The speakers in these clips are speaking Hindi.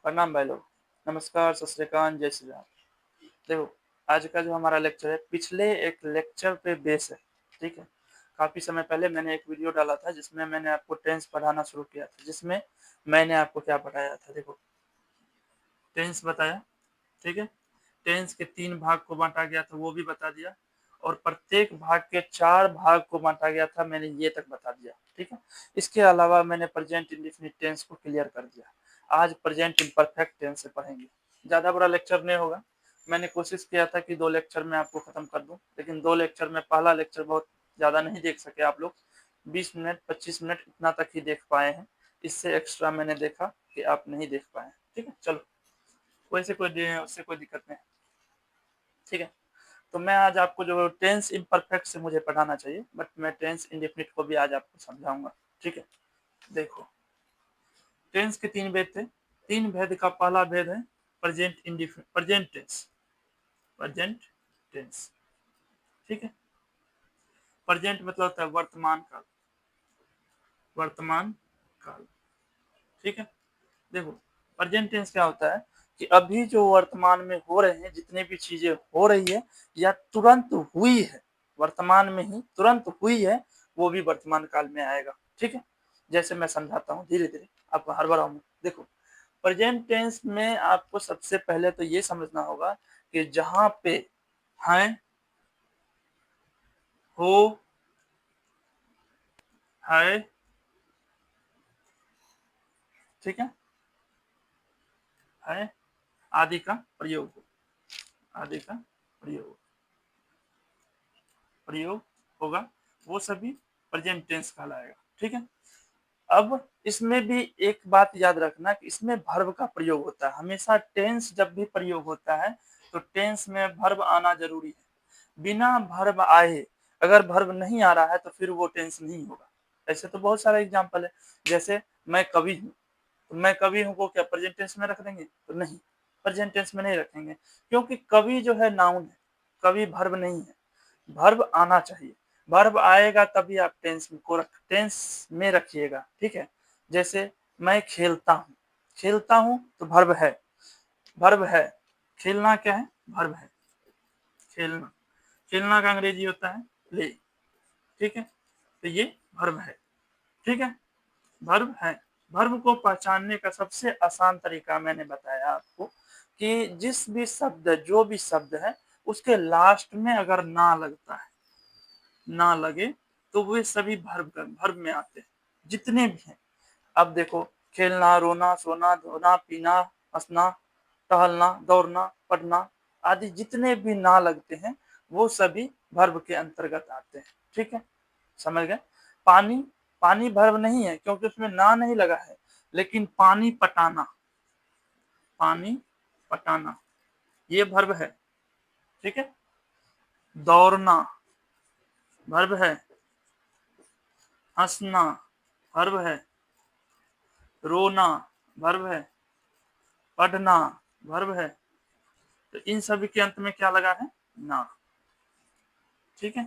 प्रणाम भाई लोग। नमस्कार, सत श्री अकाल, जय श्री राम। देखो, आज का जो हमारा लेक्चर है पिछले एक लेक्चर पे बेस है, ठीक है। काफ़ी समय पहले मैंने एक वीडियो डाला था जिसमें मैंने आपको टेंस पढ़ाना शुरू किया था, जिसमें मैंने आपको क्या बताया था। देखो, टेंस बताया, ठीक है। टेंस के 3 भाग को बाँटा गया था वो भी बता दिया, और प्रत्येक भाग के 4 भाग को बाँटा गया था, मैंने ये तक बता दिया, ठीक है। इसके अलावा मैंने प्रेजेंट इंडेफिनिट टेंस को क्लियर कर दिया। आज प्रेजेंट इम्परफेक्ट टेंस से पढ़ेंगे। ज़्यादा बड़ा लेक्चर नहीं होगा। मैंने कोशिश किया था कि 2 लेक्चर में आपको खत्म कर दूं, लेकिन 2 लेक्चर में पहला लेक्चर बहुत ज़्यादा नहीं देख सके आप लोग। 20 मिनट 25 मिनट इतना तक ही देख पाए हैं। इससे एक्स्ट्रा मैंने देखा कि आप नहीं देख पाए, ठीक है। चलो, वैसे उससे कोई दिक्कत नहीं, ठीक है। तो मैं आज आपको जो टेंस इम्परफेक्ट से मुझे पढ़ाना चाहिए, बट मैं टेंस इंडेफिनिट को भी आज आपको समझाऊंगा, ठीक है। देखो, टेंस के 3 भेद थे। 3 भेद का पहला भेद है प्रेजेंट टेंस। प्रेजेंट टेंस, ठीक है। प्रेजेंट मतलब होता है वर्तमान काल, वर्तमान काल, ठीक है। देखो, प्रेजेंट टेंस क्या होता है कि अभी जो वर्तमान में हो रहे हैं, जितने भी चीजें हो रही है या तुरंत हुई है, वर्तमान में ही तुरंत हुई है, वो भी वर्तमान काल में आएगा, ठीक है। जैसे मैं समझाता हूँ धीरे धीरे, आपको हर बार आऊंगा। देखो, प्रेजेंट टेंस में आपको सबसे पहले तो ये समझना होगा कि जहां पे है, हो, है, ठीक है आदि का प्रयोग हो, आदि का प्रयोग प्रयोग होगा, वो सभी प्रेजेंट टेंस कहलाएगा, ठीक है। अब इसमें भी एक बात याद रखना कि इसमें वर्ब का प्रयोग होता है। हमेशा टेंस जब भी प्रयोग होता है तो टेंस में वर्ब आना जरूरी है। बिना वर्ब आए, अगर वर्ब नहीं आ रहा है तो फिर वो टेंस नहीं होगा। ऐसे तो बहुत सारे एग्जांपल है, जैसे मैं कवि हूँ, तो मैं कवि हूँ को क्या प्रेजेंट टेंस में रख देंगे? तो नहीं, प्रेजेंट टेंस में नहीं रखेंगे, क्योंकि कवि जो है नाउन है, कवि वर्ब नहीं है। वर्ब आना चाहिए, वर्ब आएगा तभी आप टेंस में रखिएगा, ठीक है। जैसे मैं खेलता हूँ, खेलता हूँ तो वर्ब है, वर्ब है। खेलना क्या है? वर्ब है, खेलना। खेलना का अंग्रेजी होता है प्ले, ठीक है। तो ये वर्ब है, ठीक है, वर्ब है। वर्ब को पहचानने का सबसे आसान तरीका मैंने बताया आपको कि जिस भी शब्द, जो भी शब्द है, उसके लास्ट में अगर ना लगता है, ना लगे, तो वे सभी वर्ब में आते हैं, जितने भी हैं। अब देखो, खेलना, रोना, सोना, धोना, पीना, हंसना, टहलना, दौड़ना, पढ़ना आदि जितने भी ना लगते हैं वो सभी वर्ब के अंतर्गत आते हैं, ठीक है। समझ गए? पानी, पानी वर्ब नहीं है क्योंकि उसमें ना नहीं लगा है, लेकिन पानी पटाना, पानी पटाना ये वर्ब है, ठीक है। दौड़ना वर्ब है, हंसना वर्ब है, रोना वर्ब है, पढ़ना वर्ब है। तो इन सभी के अंत में क्या लगा है? ना, ठीक है।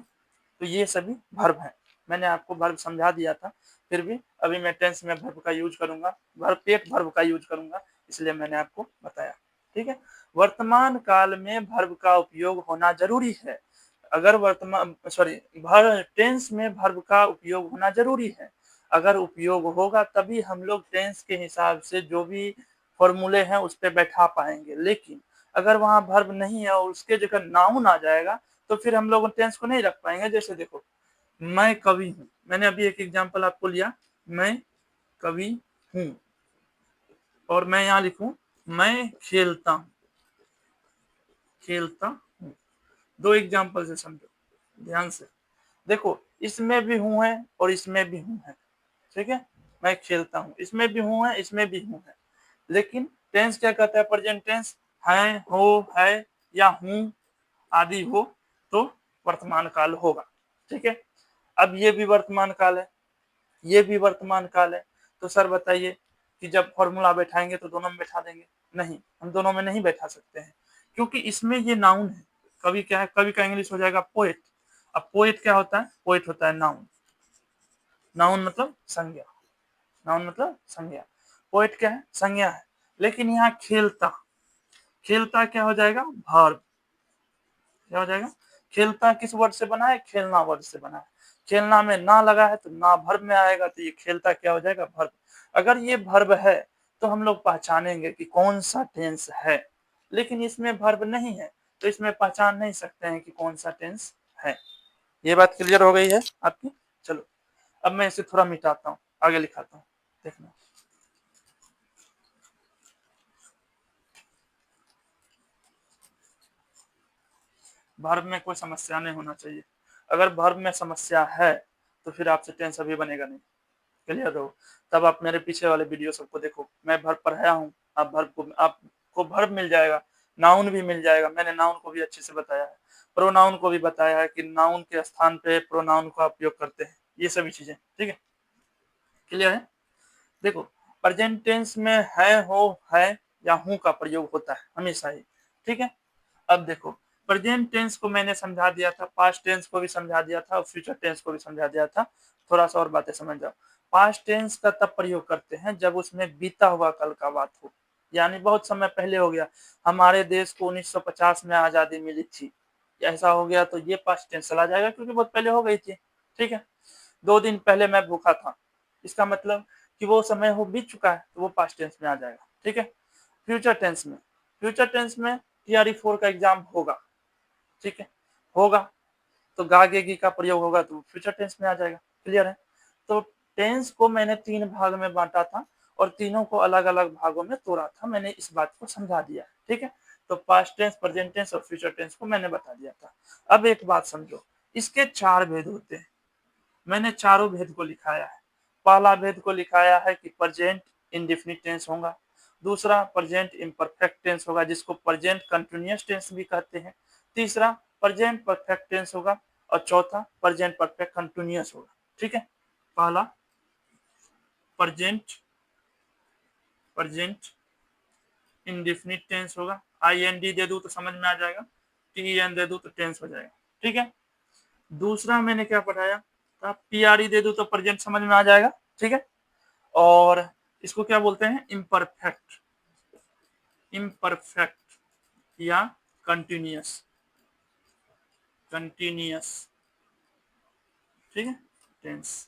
तो ये सभी वर्ब है। मैंने आपको वर्ब समझा दिया था, फिर भी अभी मैं टेंस में वर्ब का यूज करूंगा, वर्ब एक वर्ब का यूज करूंगा, इसलिए मैंने आपको बताया, ठीक है। वर्तमान काल में वर्ब का उपयोग होना जरूरी है। अगर वर्तमान सॉरी टेंस में वर्ब का उपयोग होना जरूरी है। अगर उपयोग होगा तभी हम लोग टेंस के हिसाब से जो भी फॉर्मूले हैं उस पर बैठा पाएंगे। लेकिन अगर वहां वर्ब नहीं है और उसके जगह नाउन आ जाएगा तो फिर हम लोग टेंस को नहीं रख पाएंगे। जैसे देखो, मैं कवि हूँ, मैंने अभी एक एग्जांपल आपको लिया, मैं कवि हूँ, और मैं यहाँ लिखूं मैं खेलता हूँ, खेलता हूँ। 2 एग्जांपल से समझो ध्यान से। देखो, इसमें भी हूँ है और इसमें भी हूँ है, ठीक है। मैं खेलता हूँ, इसमें भी हूँ है, इसमें भी हूँ है। लेकिन टेंस क्या कहता है? प्रेजेंट टेंस है, हो, है या हूँ आदि हो तो वर्तमान काल होगा, ठीक है। अब ये भी वर्तमान काल है, ये भी वर्तमान काल है। तो सर बताइए कि जब फॉर्मूला बैठाएंगे तो दोनों में बैठा देंगे? नहीं, हम दोनों में नहीं बैठा सकते हैं, क्योंकि इसमें ये नाउन है। कवि क्या है? कवि का इंग्लिश हो जाएगा पोएट। अब पोएट क्या होता है? पोएट होता है नाउन, नाउन मतलब संज्ञा, नाउन मतलब संज्ञा। पोएट क्या है? संज्ञा है। लेकिन यहाँ खेलता, खेलता क्या हो जाएगा, वर्ब। क्या हो जाएगा, खेलता किस वर्ड से बना है, खेलना वर्ड से बना है। खेलना में ना लगा है तो ना वर्ब में आएगा, तो ये खेलता क्या हो जाएगा, वर्ब। अगर ये वर्ब है तो हम लोग पहचानेंगे कि कौन सा टेंस है, लेकिन इसमें वर्ब नहीं है तो इसमें पहचान नहीं सकते हैं कि कौन सा टेंस है। ये बात क्लियर हो गई है आपकी। चलो अब मैं इसे थोड़ा मिटाता हूँ, आगे लिखाता हूँ, देखना। वर्ब में कोई समस्या नहीं होना चाहिए। अगर वर्ब में समस्या है तो फिर आपसे टेंस अभी बनेगा नहीं। क्लियर हो, तब आप मेरे पीछे वाले वीडियो सबको देखो, मैं वर्ब पढ़ाया हूँ। आप वर्ब को, आपको वर्ब मिल जाएगा, नाउन भी मिल जाएगा। मैंने नाउन को भी अच्छे से बताया है, प्रोनाउन को भी बताया है कि नाउन के स्थान पे प्रोनाउन का उपयोग करते हैं, ये सभी चीजें। ठीक है, क्लियर है। देखो प्रेजेंट टेंस में है, हो, है या हूं का प्रयोग होता है हमेशा ही। ठीक है, अब देखो प्रेजेंट टेंस को मैंने समझा दिया था, पास्ट टेंस को भी समझा दिया था और फ्यूचर टेंस को भी समझा दिया था। थोड़ा सा और बातें समझ जाओ। पास्ट टेंस का तब प्रयोग करते हैं जब उसमें बीता हुआ कल का बात हो, यानी बहुत समय पहले हो गया, हमारे देश को 1950 में आजादी मिली थी, ऐसा हो गया तो ये पास्ट टेंस चला जाएगा क्योंकि बहुत पहले हो गई थी। ठीक है, 2 दिन पहले मैं भूखा था, इसका मतलब कि वो समय हो बीत चुका है, तो वो पास्ट टेंस में आ जाएगा। ठीक है, फ्यूचर टेंस में, फ्यूचर टेंस में TRE 4 का एग्जाम होगा। ठीक है, होगा तो गागेगी का प्रयोग होगा तो फ्यूचर टेंस में आ जाएगा। क्लियर है, तो टेंस को मैंने 3 भाग में बांटा था और तीनों को अलग अलग भागों में तोड़ा था, मैंने इस बात को समझा दिया। ठीक है, तो पास्ट टेंस, प्रेजेंट टेंस और फ्यूचर टेंस को मैंने बता दिया था। अब एक बात समझो, इसके 4 भेद होते हैं, मैंने चारों भेद को लिखाया है। पहला भेद को लिखाया है कि प्रेजेंट इंडेफिनिट टेंस होगा, दूसरा प्रेजेंट इम्परफेक्ट टेंस होगा जिसको प्रेजेंट कंटिन्यूअस टेंस भी कहते हैं, तीसरा प्रेजेंट परफेक्ट टेंस होगा और चौथा प्रेजेंट परफेक्ट कंटिन्यूअस होगा। ठीक है, पहला प्रेजेंट, प्रेजेंट इंडेफिनिट टेंस होगा, IND दे दूं तो समझ में आ जाएगा, TEN दे दूं तो टेंस हो जाएगा। ठीक है, दूसरा मैंने क्या पढ़ाया था, PRE दे दूं तो प्रेजेंट समझ में आ जाएगा। ठीक है, और इसको क्या बोलते हैं, इम्परफेक्ट, इम्परफेक्ट या कंटिन्यूअस, कंटिन्यूअस। ठीक है, टेंस।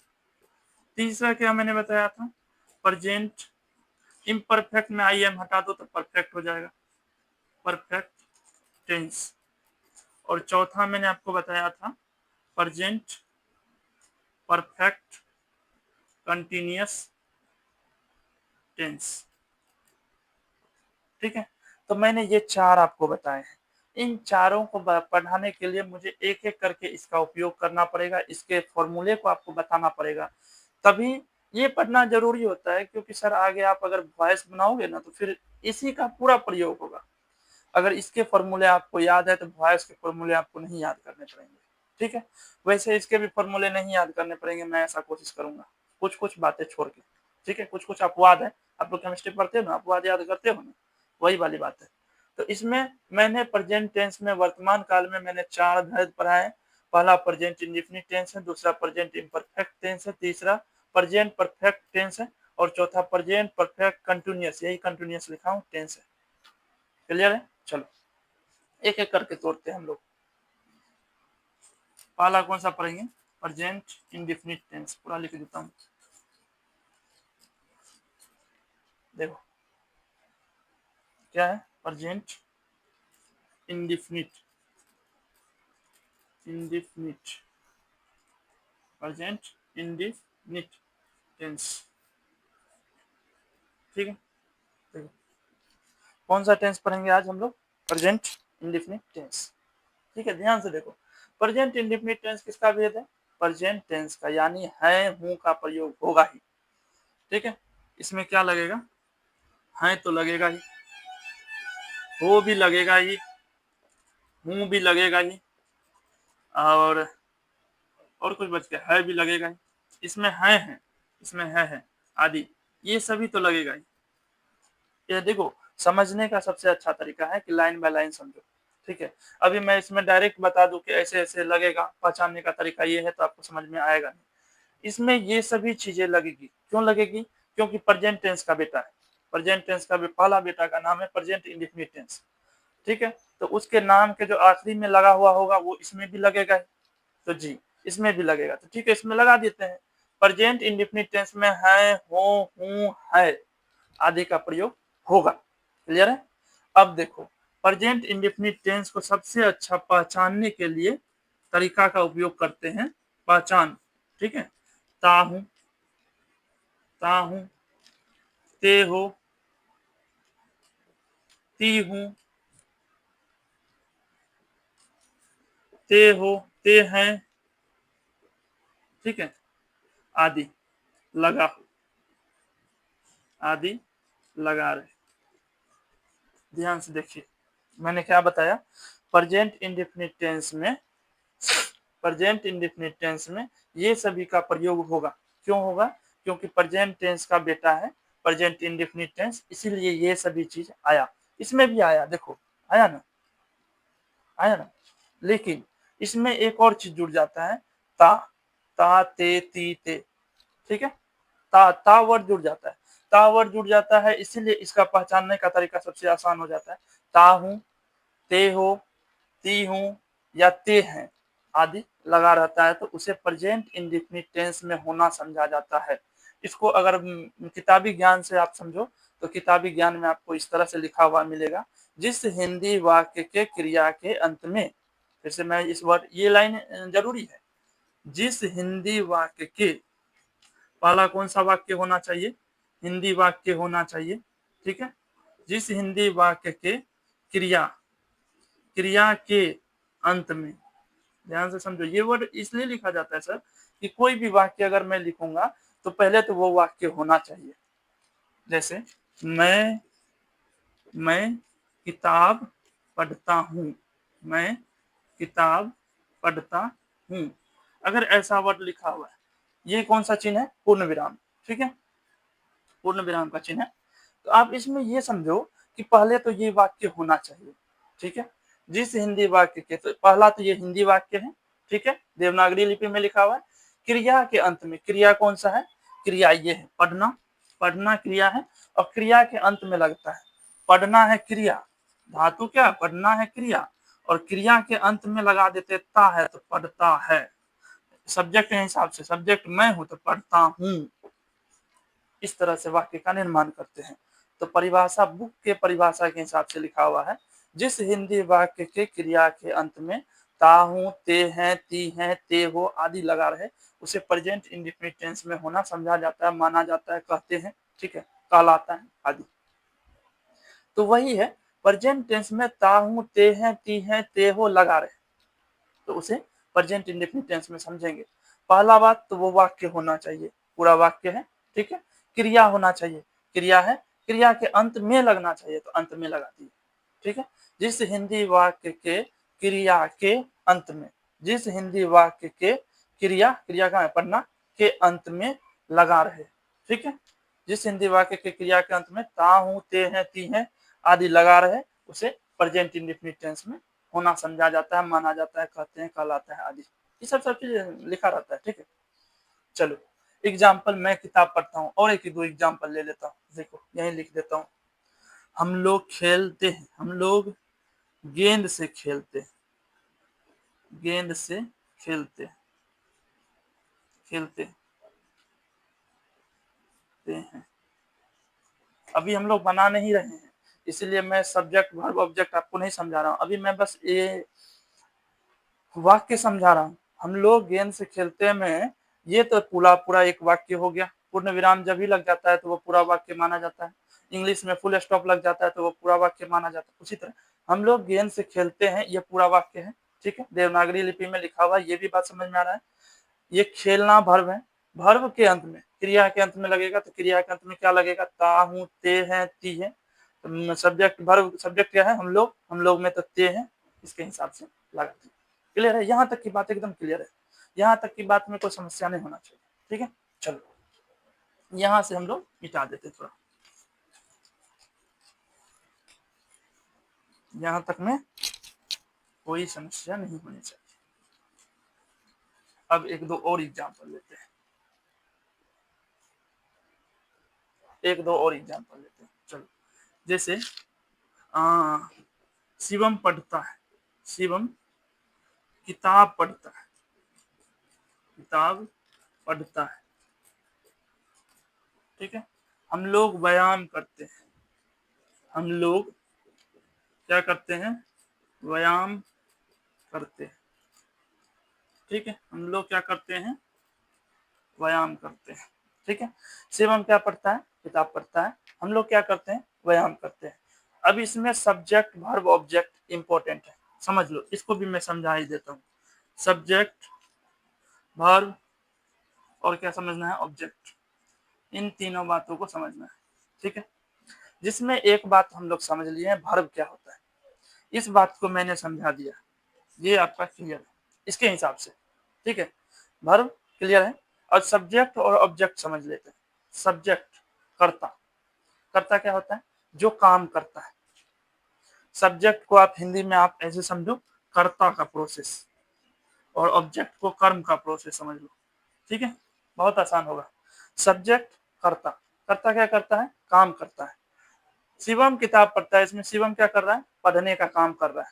तीसरा क्या मैंने बताया था, प्रेजेंट इम्परफेक्ट में IM हटा दो तो परफेक्ट हो जाएगा, परफेक्ट टेंस। और चौथा मैंने आपको बताया था प्रेजेंट परफेक्ट कंटिन्यूअस टेंस। ठीक है, तो मैंने ये 4 आपको बताए हैं। इन चारों को पढ़ाने के लिए मुझे एक एक करके इसका उपयोग करना पड़ेगा, इसके फॉर्मूले को आपको बताना पड़ेगा, तभी ये पढ़ना जरूरी होता है। क्योंकि सर आगे आप अगर वॉइस बनाओगे ना तो फिर इसी का पूरा प्रयोग होगा। अगर इसके फॉर्मूले आपको याद है तो वॉइस के फॉर्मूले आपको नहीं याद करने पड़ेंगे। ठीक है, वैसे इसके भी फॉर्मूले नहीं याद करने पड़ेंगे, मैं ऐसा कोशिश करूंगा कुछ कुछ बातें छोड़ के। ठीक है, कुछ कुछ अपवाद है, आप लोग केमिस्ट्री पढ़ते हो ना, अपवाद याद करते हो ना, वही वाली बात है। तो इसमें मैंने प्रेजेंट टेंस में, वर्तमान काल में मैंने 4 भेद पढ़ाए। पहला प्रेजेंट इंडेफिनिट टेंस है, दूसरा प्रेजेंट इम्परफेक्ट टेंस है, तीसरा प्रेजेंट परफेक्ट टेंस है और चौथा प्रेजेंट परफेक्ट कंटिन्यूअस, यही कंटिन्यूअस लिखा हूँ, टेंस है। क्लियर है, चलो एक एक करके तोड़ते हैं हम लोग। पहला कौन सा पढ़ेंगे, प्रेजेंट इंडेफिनिट टेंस, पूरा लिख देता हूँ। देखो क्या है, present indefinite, indefinite, present indefinite tense. ठीक है, देखो कौन सा टेंस पढ़ेंगे आज हम लोग, प्रेजेंट इंडेफिनिट टेंस। ठीक है, ध्यान से देखो, प्रेजेंट इंडेफिनिट टेंस किसका भेद है, प्रेजेंट टेंस का, यानी है हूं का प्रयोग होगा ही। ठीक है, इसमें क्या लगेगा, है तो लगेगा ही, हो भी लगेगा ही, हूं भी लगेगा ही, और कुछ बच गया, है भी लगेगा ही। इसमें है, इसमें है आदि, ये सभी तो लगेगा ही। ये देखो समझने का सबसे अच्छा तरीका है कि लाइन बाय लाइन समझो। ठीक है, अभी मैं इसमें डायरेक्ट बता दूं कि ऐसे ऐसे लगेगा, पहचानने का तरीका ये है, तो आपको समझ में आएगा नहीं। इसमें ये सभी चीजें लगेगी, क्यों लगेगी, क्योंकि प्रेजेंट टेंस का बेटा है। प्रेजेंट टेंस का भी पहला बेटा का नाम है प्रेजेंट इंडेफिनिट टेंस, ठीक है। तो उसके नाम के जो आखिरी में लगा हुआ होगा वो इसमें भी लगेगा, तो जी इसमें भी लगेगा, तो ठीक है इसमें लगा देते हैं। प्रेजेंट इंडेफिनिट टेंस में है, हो, हूं, है आदि का प्रयोग होगा। क्लियर है। अब देखो प्रेजेंट इंडेफिनिट टेंस को सबसे अच्छा पहचानने के लिए तरीका का उपयोग करते हैं, पहचान, ठीक है। ताहू, ताहू, ते हो, ती हूं, ते हो, ते हैं, ठीक है, आदि, लगा, आदि लगा रहे। ध्यान से देखिए मैंने क्या बताया, प्रेजेंट इंडेफिनिट टेंस में, प्रेजेंट इंडेफिनिट टेंस में ये सभी का प्रयोग होगा। क्यों होगा? क्योंकि प्रेजेंट टेंस का बेटा है प्रेजेंट इंडेफिनिट टेंस, इसीलिए ये सभी चीज आया। इसमें भी आया, देखो आया ना, आया ना। लेकिन इसमें एक और चीज जुड़ जाता है, ता, ता, ते, ती, ते, ठीक है। ता वर्ड जुड़ जाता है, ता वर्ड जुड़ जाता है, इसीलिए इसका पहचानने का तरीका सबसे आसान हो जाता है। ता हूं, ते हो, ती हूं या ते हैं आदि लगा रहता है, तो उसे प्रेजेंट इंडेफिनिट टेंस में होना समझा जाता है। इसको अगर किताबी ज्ञान से आप समझो तो किताबी ज्ञान में आपको इस तरह से लिखा हुआ मिलेगा, जिस हिंदी वाक्य के क्रिया के अंत में, फिर से मैं इस वर्ड, ये लाइन जरूरी है, जिस हिंदी वाक्य के, पहला कौन सा वाक्य होना चाहिए? हिंदी वाक्य होना चाहिए, ठीक है। जिस हिंदी वाक्य के क्रिया, क्रिया के अंत में, ध्यान से समझो, ये वर्ड इसलिए लिखा जाता है सर कि कोई भी वाक्य अगर मैं लिखूंगा तो पहले तो वो वाक्य होना चाहिए। जैसे मैं किताब पढ़ता हूं, मैं किताब पढ़ता हूं, अगर ऐसा वर्ड लिखा हुआ है, ये कौन सा चिन्ह है? पूर्ण विराम, ठीक है, पूर्ण विराम का चिन्ह है। तो आप इसमें ये समझो कि पहले तो ये वाक्य होना चाहिए, ठीक है। जिस हिंदी वाक्य के, तो पहला तो ये हिंदी वाक्य है, ठीक है, देवनागरी लिपि में लिखा हुआ है। क्रिया के अंत में, क्रिया कौन सा है? क्रिया ये है, पढ़ना, पढ़ना क्रिया है, और क्रिया के अंत में लगता है, पढ़ना है क्रिया, धातु क्या? पढ़ना है क्रिया, और क्रिया के अंत में लगा देते ता है, तो पढ़ता है। सब्जेक्ट के हिसाब से, सब्जेक्ट मैं हूं तो पढ़ता हूं, इस तरह से वाक्य का निर्माण करते हैं। तो परिभाषा बुक के परिभाषा के हिसाब से लिखा हुआ है, जिस हिंदी वाक्य के क्रिया के अंत में ता हूं, ते हैं, ती हैं, ते हो आदि लगा रहे, उसे प्रेजेंट इंडेफिनिट टेंस में होना समझा जाता है, माना जाता है, कहते हैं, ठीक है, कहलाता है आदि। तो वही है, प्रेजेंट टेंस में ता हूं, ते हैं, ती हैं, ते हो लगा रहे, तो उसे प्रेजेंट इंडेफिनिट टेंस में समझेंगे। पहला बात तो वो वाक्य होना चाहिए, पूरा वाक्य है, ठीक है। क्रिया होना चाहिए, क्रिया है, क्रिया के अंत में लगना चाहिए, तो अंत में लगा दिए, ठीक है। जिस हिंदी वाक्य के क्रिया के अंत में, जिस हिंदी वाक्य के क्रिया, क्रिया का है पढ़ना, के अंत में लगा रहे, ठीक है। जिस हिंदी वाक्य के क्रिया के अंत में ता हूं, ते हैं, ती हैं आदि लगा रहे, उसे प्रेजेंट इंडेफिनिट टेंस में होना समझा जाता है, माना जाता है, कहते हैं, कहलाता है आदि। ये सब चीज लिखा रहता है, ठीक है। चलो एग्जाम्पल, मैं किताब पढ़ता हूँ, और एक दो एग्जाम्पल ले लेता हूँ, देखो यही लिख देता हूँ। हम लोग खेलते हैं, हम लोग गेंद से खेलते हैं, गेंद से खेलते खेलते हैं। अभी हम लोग बना नहीं रहे हैं, इसलिए मैं सब्जेक्ट वर्ब ऑब्जेक्ट आपको नहीं समझा रहा हूँ, अभी मैं बस ये वाक्य समझा रहा हूँ। हम लोग गेंद से खेलते में, ये तो पूरा पूरा एक वाक्य हो गया। पूर्ण विराम जब भी लग जाता है तो वो पूरा वाक्य माना जाता है, इंग्लिश में फुल स्टॉप लग जाता है तो वो पूरा वाक्य माना जाता है। उसी तरह हम लोग गेंद से खेलते हैं, ये पूरा वाक्य है, ठीक है, देवनागरी लिपि में लिखा हुआ है, ये भी बात समझ में आ रहा है। ये खेलना भर्व है, भर्व के अंत में, क्रिया के अंत में लगेगा, तो क्रिया के अंत में क्या लगेगा? ता हूं, ते हैं, ती है। सब्जेक्ट भर्व, सब्जेक्ट क्या है? हम लोग में तो ते है, इसके हिसाब से लगाते हैं। क्लियर है? यहाँ तक की बात एकदम क्लियर है, यहाँ तक की बात में कोई समस्या नहीं होना चाहिए, ठीक है। चलो यहाँ से हम लोग मिटा देते, थोड़ा यहाँ तक में कोई समस्या नहीं होनी चाहिए। अब एक दो और एग्जाम्पल लेते हैं, एक दो और एग्जाम्पल लेते हैं, चलो, जैसे शिवम पढ़ता है, शिवम किताब पढ़ता है, किताब पढ़ता है, ठीक है। हम लोग व्यायाम करते हैं, हम लोग क्या करते हैं, व्यायाम करते हैं, ठीक है। हम लोग क्या करते हैं, व्यायाम करते हैं, ठीक है। शिवम क्या पढ़ता है, किताब पढ़ता है, हम लोग क्या करते हैं, व्यायाम करते हैं। अब इसमें सब्जेक्ट वर्ब ऑब्जेक्ट इंपॉर्टेंट है, समझ लो, इसको भी मैं समझा ही देता हूँ। सब्जेक्ट वर्ब और क्या समझना है, ऑब्जेक्ट, इन तीनों बातों को समझना है, ठीक है। जिसमें एक बात हम लोग समझ लिए हैं, वर्ब क्या होता है, इस बात को मैंने समझा दिया, ये आपका क्लियर है इसके हिसाब से, ठीक है। वर्ब क्लियर है, और सब्जेक्ट और ऑब्जेक्ट समझ लेते हैं। सब्जेक्ट कर्ता, कर्ता क्या होता है, जो काम करता है। सब्जेक्ट को आप हिंदी में आप ऐसे समझो, कर्ता का प्रोसेस, और ऑब्जेक्ट को कर्म का प्रोसेस समझ लो, ठीक है, बहुत आसान होगा। सब्जेक्ट कर्ता, कर्ता क्या करता है, काम करता है। शिवम किताब पढ़ता है, इसमें शिवम क्या कर रहा है, पढ़ने का काम कर रहा है।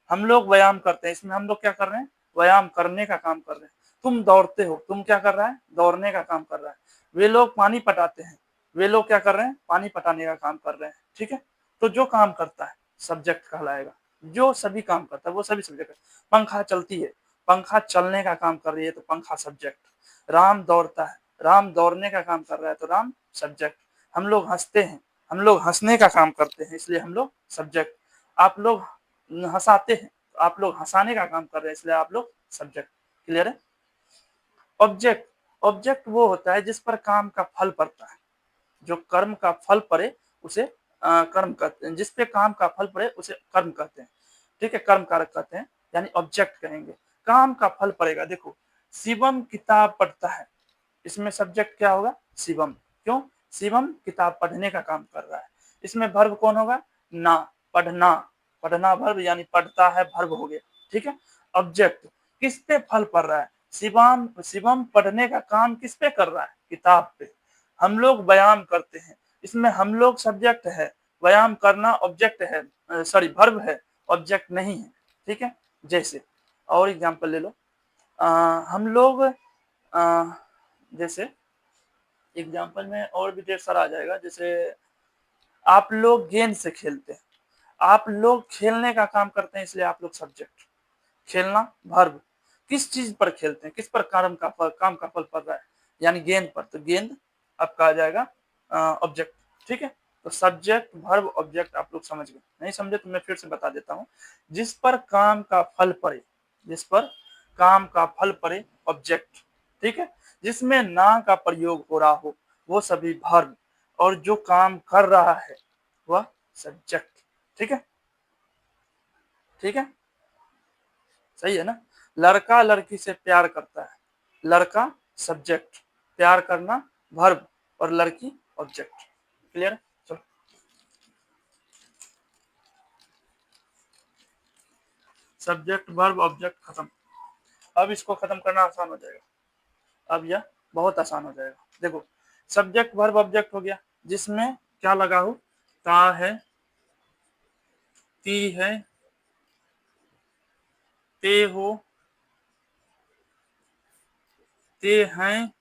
हम लोग व्यायाम करते हैं, इसमें हम लोग क्या कर रहे हैं, व्यायाम करने का काम कर रहे हैं। तुम दौड़ते हो, तुम क्या कर रहा है, दौड़ने का काम कर रहा है। वे लोग पानी पटाते हैं, वे लोग क्या कर रहे हैं, पानी पटाने का काम कर रहे हैं, ठीक है। तो जो काम करता है सब्जेक्ट कहलाएगा, जो सभी काम करता है वो सभी सब्जेक्ट है। पंखा चलती है, पंखा चलने का काम कर रही है तो पंखा सब्जेक्ट। राम दौड़ता है, राम दौड़ने का काम कर रहा है तो राम सब्जेक्ट। हम लोग हंसते हैं, हम लोग हंसने का काम करते हैं, इसलिए हम लोग सब्जेक्ट। आप लोग हंसाते हैं, आप लोग हंसाने का काम कर रहे हैं, इसलिए आप लोग सब्जेक्ट। क्लियर है। ऑब्जेक्ट, ऑब्जेक्ट वो होता है जिस पर काम का फल पड़ता है, जो कर्म का फल पड़े उसे कर्म कहते हैं, जिस पे काम का फल पड़े उसे कर्म कहते हैं, ठीक है, कर्म कारक कहते हैं, यानी ऑब्जेक्ट कहेंगे। काम का फल पड़ेगा, देखो शिवम किताब पढ़ता है, इसमें सब्जेक्ट क्या होगा, शिवम। क्यों, शिवम किताब पढ़ने का काम कर रहा है। इसमें वर्ब कौन होगा, ना, पढ़ना, पढ़ना वर्ब, यानी पढ़ता है वर्ब हो गया, ठीक है। ऑब्जेक्ट, किस पे फल पड़ रहा है, शिवम, शिवम पढ़ने का काम किस पे कर रहा है, किताब पे। हम लोग व्यायाम करते हैं, इसमें हम लोग सब्जेक्ट है, व्यायाम करना ऑब्जेक्ट है, सॉरी वर्ब है, ऑब्जेक्ट नहीं है, ठीक है। जैसे और एग्जांपल ले लो, हम लोग जैसे एग्जांपल में और भी ढेर सारा आ जाएगा, जैसे आप लोग गेंद से खेलते हैं, आप लोग खेलने का काम करते हैं, इसलिए आप लोग सब्जेक्ट। खेलना वर्ब, किस चीज पर खेलते हैं, किस पर काम का फल पड़ रहा है, यानी गेंद पर, तो गेंद आपका आ जाएगा ऑब्जेक्ट, ठीक है। तो सब्जेक्ट वर्ब ऑब्जेक्ट आप लोग समझ गए, नहीं समझे तो मैं फिर से बता देता हूँ। जिस पर काम का फल पड़े, जिस पर काम का फल पड़े ऑब्जेक्ट, ठीक है। जिसमें ना का प्रयोग हो रहा हो वो सभी वर्ब, और जो काम कर रहा है वह सब्जेक्ट, ठीक है, ठीक है, सही है ना। लड़का लड़की से प्यार करता है, लड़का सब्जेक्ट, प्यार करना वर्ब, और लड़की ऑब्जेक्ट। क्लियर है, चलो। सब्जेक्ट वर्ब ऑब्जेक्ट खत्म। अब इसको खत्म करना आसान हो जाएगा, अब यह बहुत आसान हो जाएगा। देखो सब्जेक्ट वर्ब ऑब्जेक्ट हो गया, जिसमें क्या लगा हो, ता है, ती है, ते हो, ते हैं,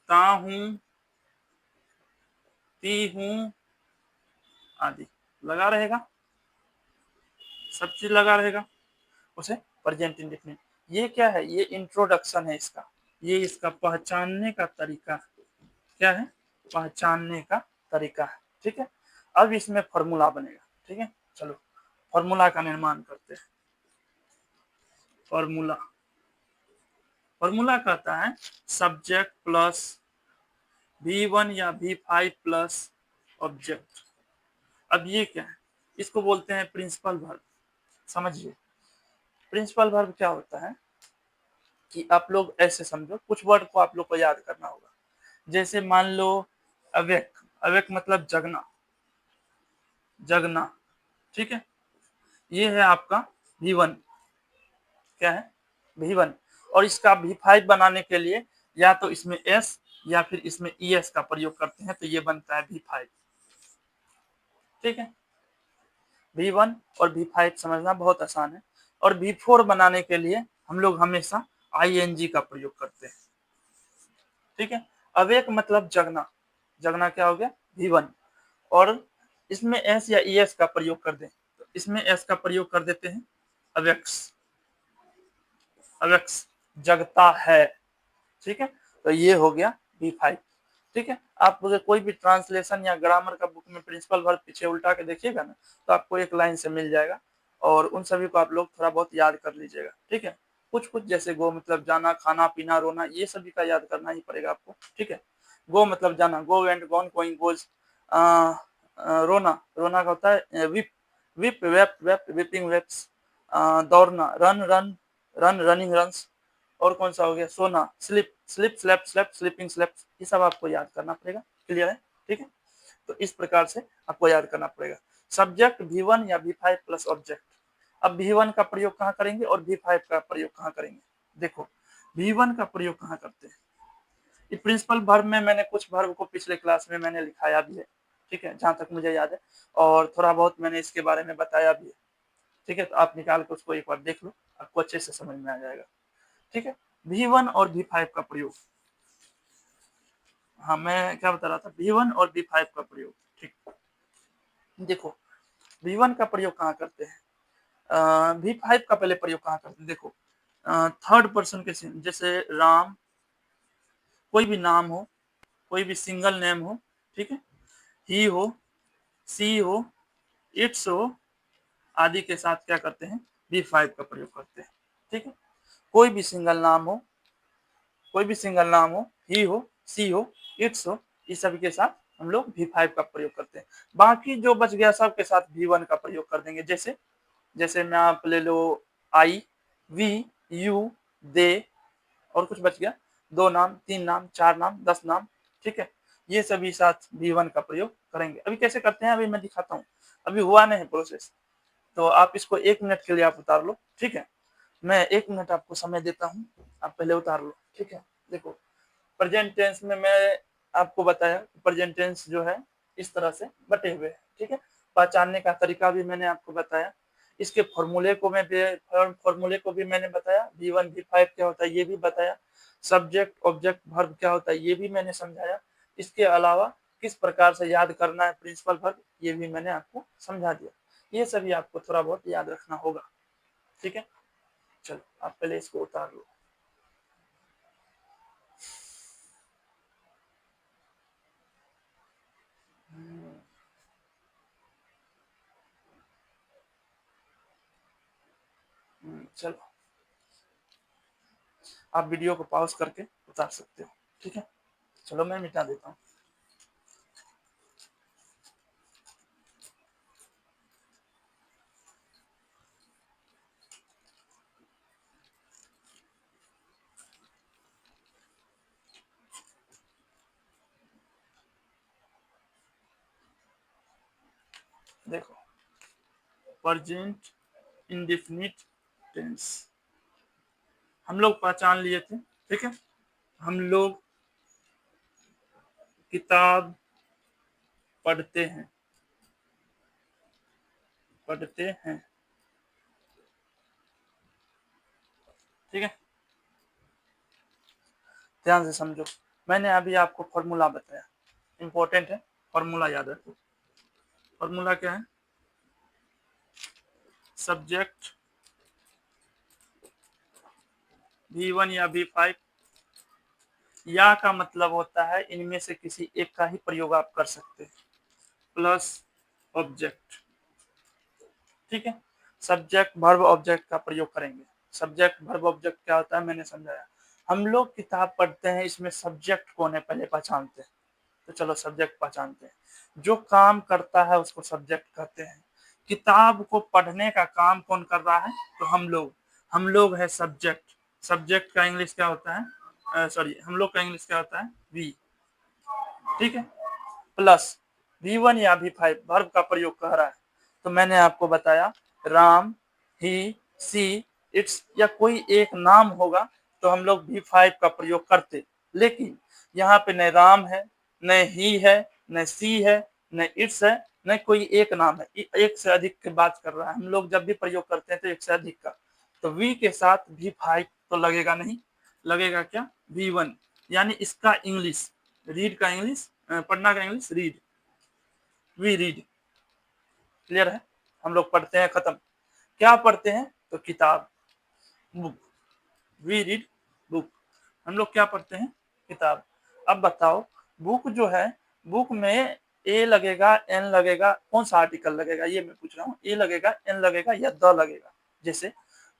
ता हूं, ती हूं, आदि लगा रहेगा, सब चीज लगा रहेगा, उसे प्रेजेंट इंडेफिनिट। ये क्या है, ये इंट्रोडक्शन है इसका, ये इसका पहचानने का तरीका, क्या है, पहचानने का तरीका है, ठीक है। अब इसमें फॉर्मूला बनेगा, ठीक है, चलो फॉर्मूला का निर्माण करते हैं। फॉर्मूला, फॉर्मूला कहता है सब्जेक्ट प्लस V1 या V5 प्लस ऑब्जेक्ट। अब ये क्या है, इसको बोलते हैं प्रिंसिपल वर्ब। समझिए प्रिंसिपल वर्ब क्या होता है, कि आप लोग ऐसे समझो, कुछ वर्ड को आप लोग को याद करना होगा। जैसे मान लो अवेक, अवेक मतलब जगना, जगना, ठीक है। ये है आपका V1, क्या है, V1। और इसका V5 बनाने के लिए या तो इसमें S या फिर इसमें ES का प्रयोग करते हैं तो ये बनता है V5। ठीक है, V1 और V5 समझना बहुत आसान है। और V4 बनाने के लिए हम लोग हमेशा ING का प्रयोग करते हैं। ठीक है, अवेक मतलब जगना, जगना क्या हो गया V1, और इसमें S या ES का प्रयोग कर दें तो इसमें S का प्रयोग कर देते हैं अवेक्स, अवेक्स जगता है। ठीक है, तो ये हो गया V5। ठीक है, आप अगर कोई भी ट्रांसलेशन या ग्रामर का बुक में प्रिंसिपल वर्ब पीछे उल्टा के देखिएगा ना तो आपको एक लाइन से मिल जाएगा, और उन सभी को आप लोग थोड़ा बहुत याद कर लीजिएगा। ठीक है, कुछ कुछ जैसे गो मतलब जाना, खाना पीना, रोना, ये सभी का याद करना ही पड़ेगा आपको। ठीक है, गो मतलब जाना, go went gone going goes. रोना, रोना का होता है weep, weep wept wept weeping weeps. दौड़ना, run run run running runs. और कौन सा हो गया सोना, sleep sleep slept slept sleeping sleeps. ये सब आपको याद करना पड़ेगा। क्लियर है? ठीक है, तो इस प्रकार से आपको याद करना पड़ेगा। सब्जेक्ट V1 या V5 प्लस ऑब्जेक्ट। अब V1 का प्रयोग कहाँ करेंगे और V5 का प्रयोग कहाँ करेंगे? देखो, V1 का प्रयोग कहाँ करते हैं, ये प्रिंसिपल वर्ब में मैंने कुछ वर्ब को पिछले क्लास में मैंने लिखाया भी है। ठीक है, जहां तक मुझे याद है, और थोड़ा बहुत मैंने इसके बारे में बताया भी है। ठीक है, तो आप निकाल के उसको एक बार देख लो, आपको अच्छे से समझ में आ जाएगा। ठीक है, V1 और V5 का प्रयोग। हाँ, मैं क्या बता रहा था, V1 और V5 का प्रयोग। ठीक, देखो V1 का प्रयोग कहाँ करते हैं, V5 का पहले प्रयोग कहाँ करते हैं। देखो, थर्ड पर्सन के जैसे राम, कोई भी नाम हो, कोई भी सिंगल नेम हो। ठीक है, ही हो, सी हो, इट्स हो आदि के साथ क्या करते हैं, V5 का प्रयोग करते हैं। ठीक है, कोई भी सिंगल नाम हो, कोई भी सिंगल नाम हो, ही हो, सी हो, इट्स हो, इस सभी के साथ हम लोग V5 का प्रयोग करते हैं। बाकी जो बच गया सब के साथ V1 का प्रयोग कर देंगे। जैसे जैसे मैं आप ले लो आई, वी, यू, दे, और कुछ बच गया, 2 नाम, 3 नाम, 4 नाम, 10 नाम। ठीक है, ये सभी साथ V1 का प्रयोग करेंगे। अभी कैसे करते हैं अभी मैं दिखाता हूँ, अभी हुआ नहीं प्रोसेस, तो आप इसको 1 मिनट के लिए आप उतार लो। ठीक है, मैं 1 मिनट आपको समय देता हूँ, आप पहले उतार लो। ठीक है, देखो प्रेजेंट टेंस में मैं आपको बताया, प्रेजेंट टेंस जो है इस तरह से बटे हुए हैं। ठीक है, पहचानने का तरीका भी मैंने आपको बताया, इसके फॉर्मूले को भी मैंने बताया, V1 V5 क्या होता है ये भी बताया, सब्जेक्ट ऑब्जेक्ट वर्ब क्या होता है ये भी मैंने समझाया। इसके अलावा किस प्रकार से याद करना है प्रिंसिपल वर्ब ये भी मैंने आपको समझा दिया। ये सभी आपको थोड़ा बहुत याद रखना होगा। ठीक है, चलो आप पहले इसको उतार लो। चलो, आप वीडियो को पॉज करके उतार सकते हो। ठीक है, चलो मैं मिटा देता हूँ। देखो, प्रेजेंट इंडेफिनिट टेंस हम लोग पहचान लिए थे। ठीक है, हम लोग किताब पढ़ते हैं, पढ़ते हैं। ठीक है, ध्यान से समझो, मैंने अभी आपको फॉर्मूला बताया, इंपॉर्टेंट है, फॉर्मूला याद रखो। फॉर्मूला क्या है, सब्जेक्ट V1 या V5, या का मतलब होता है इनमें से किसी एक का ही प्रयोग आप कर सकते हैं, प्लस ऑब्जेक्ट। ठीक है, सब्जेक्ट वर्ब ऑब्जेक्ट का प्रयोग करेंगे। सब्जेक्ट वर्ब ऑब्जेक्ट क्या होता है मैंने समझाया। हम लोग किताब पढ़ते हैं, इसमें सब्जेक्ट कौन है पहले पहचानते हैं, तो चलो सब्जेक्ट पहचानते हैं। जो काम करता है उसको सब्जेक्ट कहते हैं। किताब को पढ़ने का काम कौन कर रहा है, तो हम लोग है सब्जेक्ट। सब्जेक्ट का इंग्लिश क्या होता है, सॉरी हम लोग का इंग्लिश क्या होता है, वी। ठीक है, प्लस V1 या V5 वर्ब का प्रयोग कर रहा है, तो मैंने आपको बताया राम, ही, सी, इट्स या कोई एक नाम होगा तो हम लोग V5 का प्रयोग करते। लेकिन यहाँ पे न राम है, न ही है, न सी है, न इट्स है, न कोई एक नाम है। एक से अधिक की बात कर रहा है। हम लोग जब भी प्रयोग करते हैं तो एक से अधिक का, तो वी के साथ V5 तो लगेगा नहीं, लगेगा क्या V1। यानी इसका इंग्लिश, रीड का इंग्लिश, पढ़ना का English read, we read. Clear है? हम लोग पढ़ते हैं, खत्म। क्या पढ़ते हैं? तो किताब, बुक, वी रीड बुक। हम लोग क्या पढ़ते हैं? किताब। अब बताओ, बुक जो है, बुक में ए लगेगा, एन लगेगा, कौन सा आर्टिकल लगेगा ये मैं पूछ रहा हूँ। ए लगेगा, एन लगेगा या द लगेगा? जैसे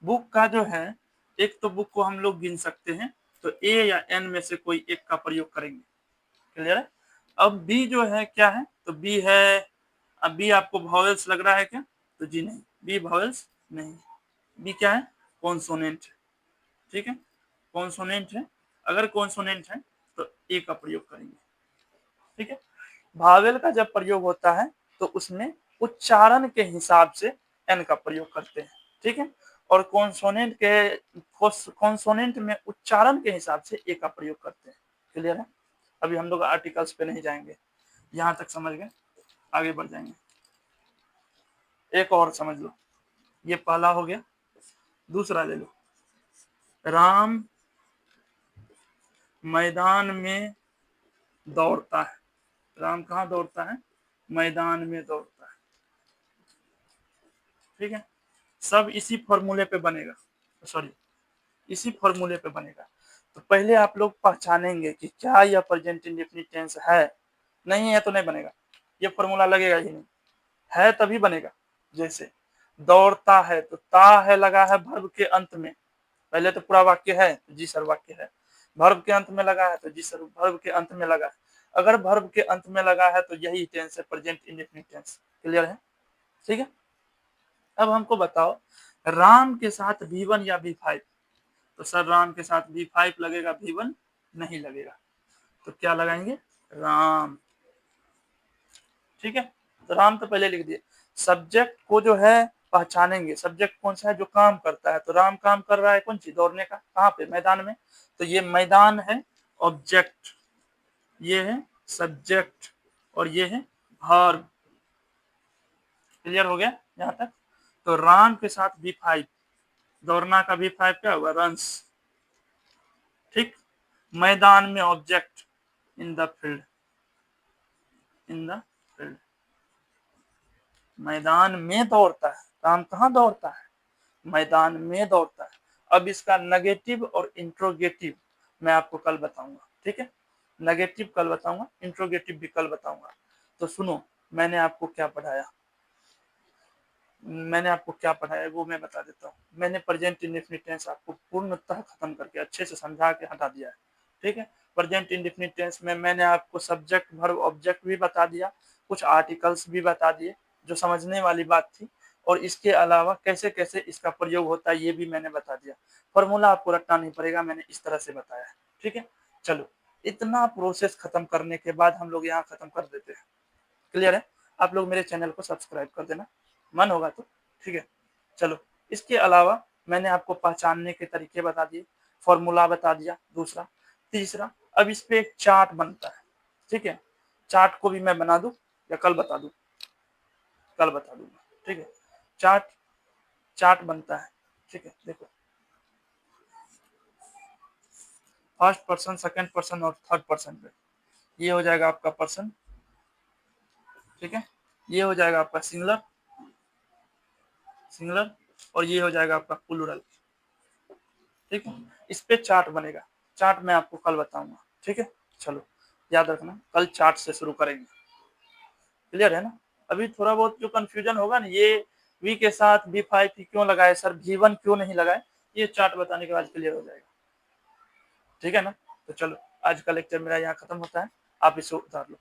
बुक का जो है, एक तो बुक को हम लोग गिन सकते हैं, तो ए या एन में से कोई एक का प्रयोग करेंगे। क्लियर है? अब बी जो है क्या है? तो बी है, अब बी आपको वॉवेल्स लग रहा है क्या? तो जी नहीं, बी वॉवेल्स नहीं, बी क्या है? कॉन्सोनेंट है। ठीक है, कॉन्सोनेंट है। अगर कॉन्सोनेंट है तो ए का प्रयोग करेंगे। ठीक है, भावेल का जब प्रयोग होता है तो उसमें उच्चारण के हिसाब से एन का प्रयोग करते हैं। ठीक है, और कॉन्सोनेंट में उच्चारण के हिसाब से ए का प्रयोग करते हैं। क्लियर है? अभी हम लोग आर्टिकल्स पे नहीं जाएंगे, यहां तक समझ गए, आगे बढ़ जाएंगे। एक और समझ लो, ये पहला हो गया, दूसरा ले लो। राम मैदान में दौड़ता है। राम कहाँ दौड़ता है? मैदान में दौड़ता है। ठीक है, सब इसी फॉर्मूले पे बनेगा, सॉरी इसी फॉर्मूले पे बनेगा। तो पहले आप लोग पहचानेंगे कि क्या यह प्रेजेंट इंडेफिनिट टेंस है। नहीं है तो नहीं बनेगा, ये फॉर्मूला लगेगा ही नहीं, है तभी बनेगा। जैसे दौड़ता है, तो ता है लगा है वर्ब के अंत में, पहले तो पूरा वाक्य है तो जी सर वाक्य है, वर्ब के अंत में लगा है तो जी सर वर्ब के अंत में लगा है। अगर वर्ब के अंत में लगा है तो यही टेंस है, प्रेजेंट इंडेफिनिट टेंस। क्लियर है? ठीक है, अब हमको बताओ, राम के साथ V1 या V5? तो सर राम के साथ V5 लगेगा, V1 नहीं लगेगा, तो क्या लगाएंगे? राम। ठीक है, तो राम तो पहले लिख दिए। सब्जेक्ट को जो है पहचानेंगे, सब्जेक्ट कौन सा है? जो काम करता है, तो राम काम कर रहा है कौन सी? दौड़ने का। कहाँ पे? मैदान में। तो ये मैदान है ऑब्जेक्ट, ये है सब्जेक्ट, और ये है वर्ब। क्लियर हो गया यहाँ तक? तो राम के साथ V5, दौड़ना का V5 क्या होगा? रन्स। ठीक, मैदान में object, in the field, in the field. मैदान में दौड़ता है, राम कहाँ दौड़ता है? मैदान में दौड़ता है। अब इसका नेगेटिव और इंट्रोगेटिव मैं आपको कल बताऊंगा। ठीक है, नेगेटिव कल बताऊंगा, इंट्रोगेटिव भी कल बताऊंगा। तो सुनो, मैंने आपको क्या पढ़ाया, वो मैं बता देता हूँ। मैंने प्रेजेंट इंडेफिनिट टेंस आपको पूर्णतः खत्म करके अच्छे से समझा के हटा दिया है। ठीक है, प्रेजेंट इंडेफिनिट टेंस में मैंने आपको सब्जेक्ट वर्ब ऑब्जेक्ट भी बता दिया, कुछ आर्टिकल्स भी बता दिए जो समझने वाली बात थी, और इसके अलावा कैसे कैसे इसका प्रयोग होता है ये भी मैंने बता दिया। फॉर्मूला आपको रटना नहीं पड़ेगा, मैंने इस तरह से बताया है। ठीक है, चलो, इतना प्रोसेस खत्म करने के बाद हम लोग यहाँ खत्म कर देते हैं। क्लियर है? आप लोग मेरे चैनल को सब्सक्राइब कर देना, मन होगा तो। ठीक है, चलो, इसके अलावा मैंने आपको पहचानने के तरीके बता दिए, फॉर्मूला बता दिया, दूसरा। तीसरा, अब इस पे एक चार्ट बनता है। ठीक है, चार्ट को भी मैं बना दूं या कल बता दूं? कल बता दूंगा। ठीक है, चार्ट चार्ट बनता है। ठीक है, देखो, फर्स्ट पर्सन, सेकंड पर्सन और थर्ड पर्सन पे ये हो जाएगा आपका पर्सन। ठीक है, ये हो जाएगा आपका सिंगुलर, सिंगुलर, और ये हो जाएगा आपका प्लूरल। ठीक है, इस पे चार्ट बनेगा, चार्ट मैं आपको कल बताऊंगा। ठीक है, चलो, याद रखना कल चार्ट से शुरू करेंगे। क्लियर है ना? अभी थोड़ा बहुत जो कंफ्यूजन होगा ना, ये वी के साथ V5 क्यों लगाए सर, V1 क्यों नहीं लगाए, ये चार्ट बताने के बाद क्लियर हो जाएगा। ठीक है ना? तो चलो, आज का लेक्चर मेरा यहाँ खत्म होता है, आप इसे उतार लो।